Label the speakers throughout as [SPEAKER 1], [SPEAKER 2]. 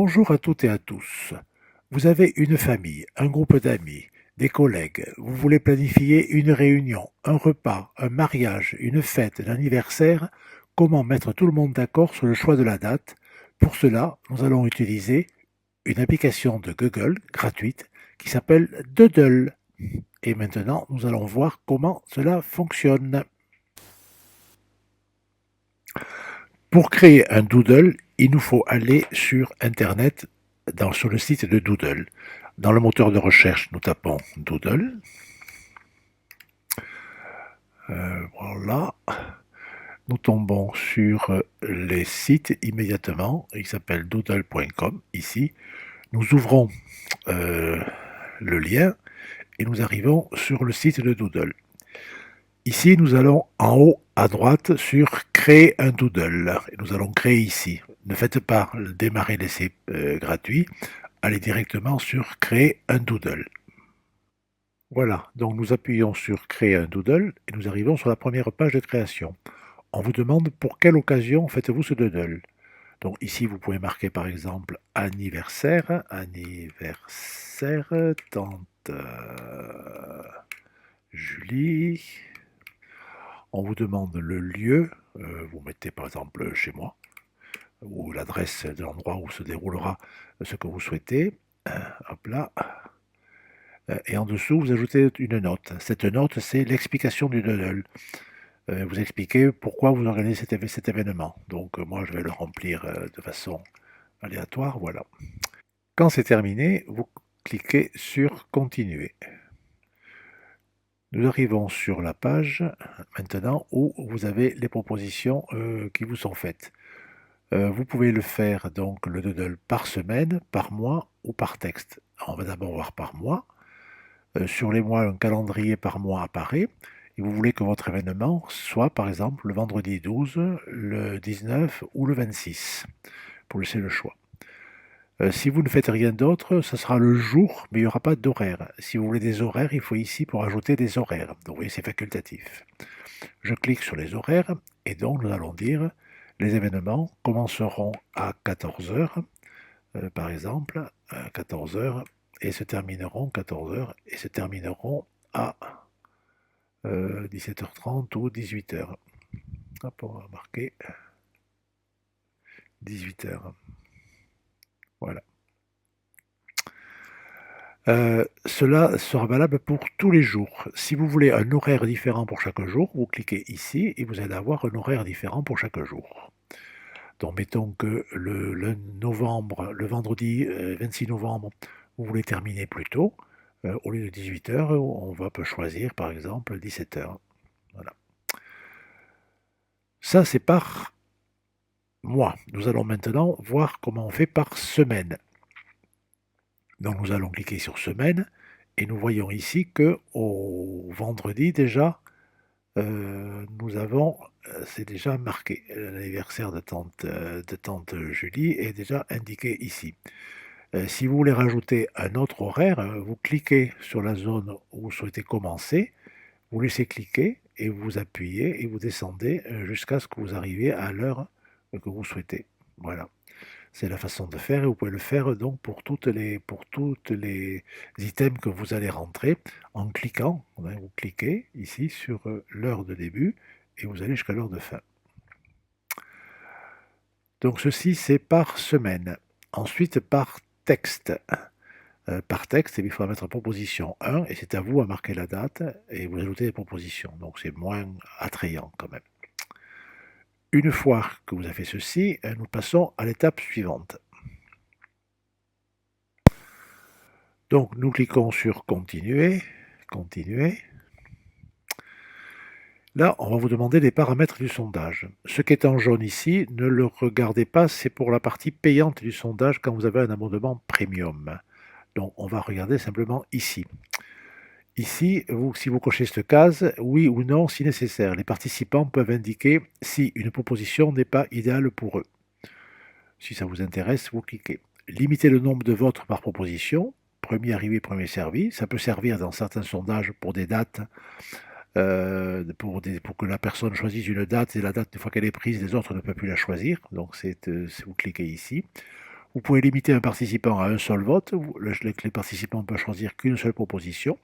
[SPEAKER 1] Bonjour à toutes et à tous. Vous avez une famille, un groupe d'amis, des collègues. Vous voulez planifier une réunion, un repas, un mariage, une fête, un anniversaire. Comment mettre tout le monde d'accord sur le choix de la date? Pour cela, nous allons utiliser une application de Google gratuite qui s'appelle Doodle. Et maintenant, nous allons voir comment cela fonctionne. Pour créer un Doodle, il nous faut aller sur Internet, sur le site de Doodle. Dans le moteur de recherche, nous tapons Doodle. Voilà. Nous tombons sur les sites immédiatement. Il s'appelle doodle.com ici. Nous ouvrons le lien et nous arrivons sur le site de Doodle. Ici, nous allons en haut à droite sur créer un Doodle. Et nous allons créer ici. Ne faites pas le démarrer l'essai gratuit. Allez directement sur créer un Doodle. Voilà, donc nous appuyons sur créer un Doodle et nous arrivons sur la première page de création. On vous demande pour quelle occasion faites-vous ce Doodle. Donc ici, vous pouvez marquer par exemple anniversaire, tante Julie. On vous demande le lieu, vous mettez par exemple chez moi, ou l'adresse de l'endroit où se déroulera ce que vous souhaitez. Hop là. Et en dessous, vous ajoutez une note. Cette note, c'est l'explication du doodle. Vous expliquez pourquoi vous organisez cet événement. Donc moi, je vais le remplir de façon aléatoire. Voilà. Quand c'est terminé, vous cliquez sur Continuer. Nous arrivons sur la page maintenant où vous avez les propositions qui vous sont faites. Vous pouvez le faire donc le doodle par semaine, par mois ou par texte. On va d'abord voir par mois. Sur les mois, un calendrier par mois apparaît et vous voulez que votre événement soit par exemple le vendredi 12, le 19 ou le 26 pour laisser le choix. Si vous ne faites rien d'autre, ce sera le jour, mais il n'y aura pas d'horaire. Si vous voulez des horaires, il faut ici pour ajouter des horaires. Donc vous voyez, c'est facultatif. Je clique sur les horaires et donc nous allons dire les événements commenceront à 14 heures, par exemple, à 14 heures, et se termineront 14 heures et se termineront à 17h30 ou 18h. Hop, on va marquer 18h. Voilà. Cela sera valable pour tous les jours. Si vous voulez un horaire différent pour chaque jour, vous cliquez ici et vous allez avoir un horaire différent pour chaque jour. Donc mettons que le vendredi 26 novembre, vous voulez terminer plus tôt. Au lieu de 18h, peut choisir par exemple 17h. Voilà. Ça, c'est par mois. Nous allons maintenant voir comment on fait par semaine. Donc nous allons cliquer sur semaine et nous voyons ici que au vendredi déjà, nous avons, c'est déjà marqué. L'anniversaire de tante Julie est déjà indiqué ici. Si vous voulez rajouter un autre horaire, vous cliquez sur la zone où vous souhaitez commencer, vous laissez cliquer et vous appuyez et vous descendez jusqu'à ce que vous arriviez à l'heure que vous souhaitez. Voilà. C'est la façon de faire et vous pouvez le faire donc pour toutes les items que vous allez rentrer en cliquant. Vous cliquez ici sur l'heure de début et vous allez jusqu'à l'heure de fin. Donc ceci c'est par semaine. Ensuite par texte. Par texte, il faudra mettre proposition 1 et c'est à vous à marquer la date et vous ajoutez les propositions. Donc c'est moins attrayant quand même. Une fois que vous avez fait ceci, nous passons à l'étape suivante. Donc nous cliquons sur continuer, continuer. Là, on va vous demander les paramètres du sondage. Ce qui est en jaune ici, ne le regardez pas, c'est pour la partie payante du sondage quand vous avez un abonnement premium. Donc on va regarder simplement ici. Ici, si vous cochez cette case, oui ou non si nécessaire, les participants peuvent indiquer si une proposition n'est pas idéale pour eux. Si ça vous intéresse, vous cliquez. Limitez le nombre de votes par proposition. Premier arrivé, premier servi. Ça peut servir dans certains sondages pour des dates, pour que la personne choisisse une date, et la date, une fois qu'elle est prise, les autres ne peuvent plus la choisir. Donc vous cliquez ici. Vous pouvez limiter un participant à un seul vote. Les participants peuvent choisir qu'une seule proposition.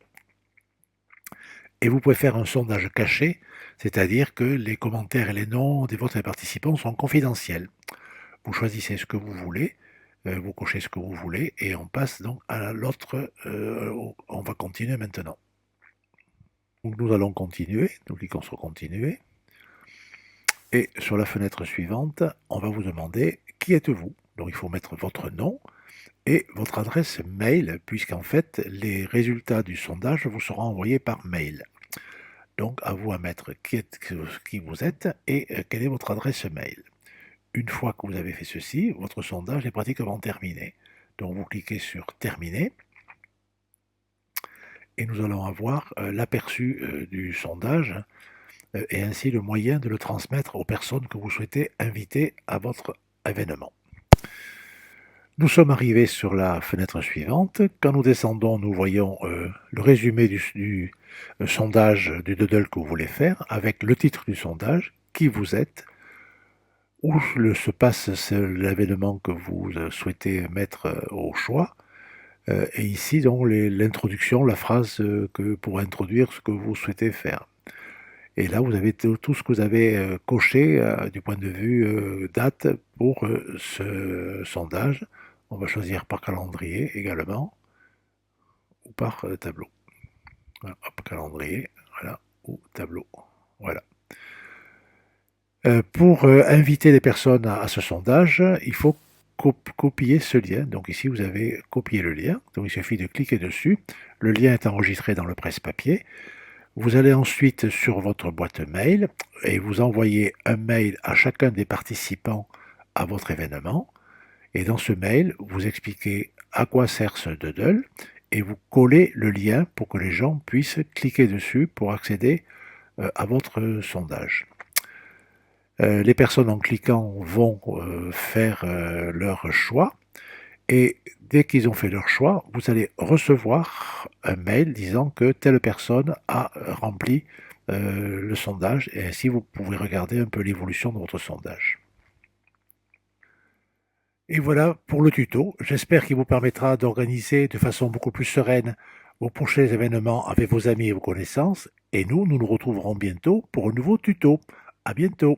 [SPEAKER 1] Et vous pouvez faire un sondage caché, c'est-à-dire que les commentaires et les noms des votes des participants sont confidentiels. Vous choisissez ce que vous voulez, vous cochez ce que vous voulez, et on passe donc à l'autre. On va continuer maintenant. Donc nous allons continuer, nous cliquons sur continuer. Et sur la fenêtre suivante, on va vous demander qui êtes-vous. Donc il faut mettre votre nom et votre adresse mail, puisqu'en fait les résultats du sondage vous seront envoyés par mail. Donc à vous à mettre qui vous êtes et quelle est votre adresse mail. Une fois que vous avez fait ceci, votre sondage est pratiquement terminé. Donc vous cliquez sur terminer et nous allons avoir l'aperçu du sondage et ainsi le moyen de le transmettre aux personnes que vous souhaitez inviter à votre événement. Nous sommes arrivés sur la fenêtre suivante. Quand nous descendons, nous voyons le résumé du sondage du doodle que vous voulez faire, avec le titre du sondage, qui vous êtes, où se passe l'événement que vous souhaitez mettre au choix, et ici donc l'introduction, la phrase pour introduire ce que vous souhaitez faire. Et là, vous avez tout ce que vous avez coché du point de vue date pour ce sondage. On va choisir par calendrier également, ou par tableau. Voilà, hop, calendrier, voilà, ou tableau. Voilà. Pour inviter les personnes à ce sondage, il faut copier ce lien. Donc ici, vous avez copié le lien. Donc il suffit de cliquer dessus. Le lien est enregistré dans le presse-papier. Vous allez ensuite sur votre boîte mail et vous envoyez un mail à chacun des participants à votre événement. Et dans ce mail, vous expliquez à quoi sert ce doodle et vous collez le lien pour que les gens puissent cliquer dessus pour accéder à votre sondage. Les personnes en cliquant vont faire leur choix et dès qu'ils ont fait leur choix, vous allez recevoir un mail disant que telle personne a rempli le sondage et ainsi vous pouvez regarder un peu l'évolution de votre sondage. Et voilà pour le tuto. J'espère qu'il vous permettra d'organiser de façon beaucoup plus sereine vos prochains événements avec vos amis et vos connaissances. Et nous nous retrouverons bientôt pour un nouveau tuto. À bientôt.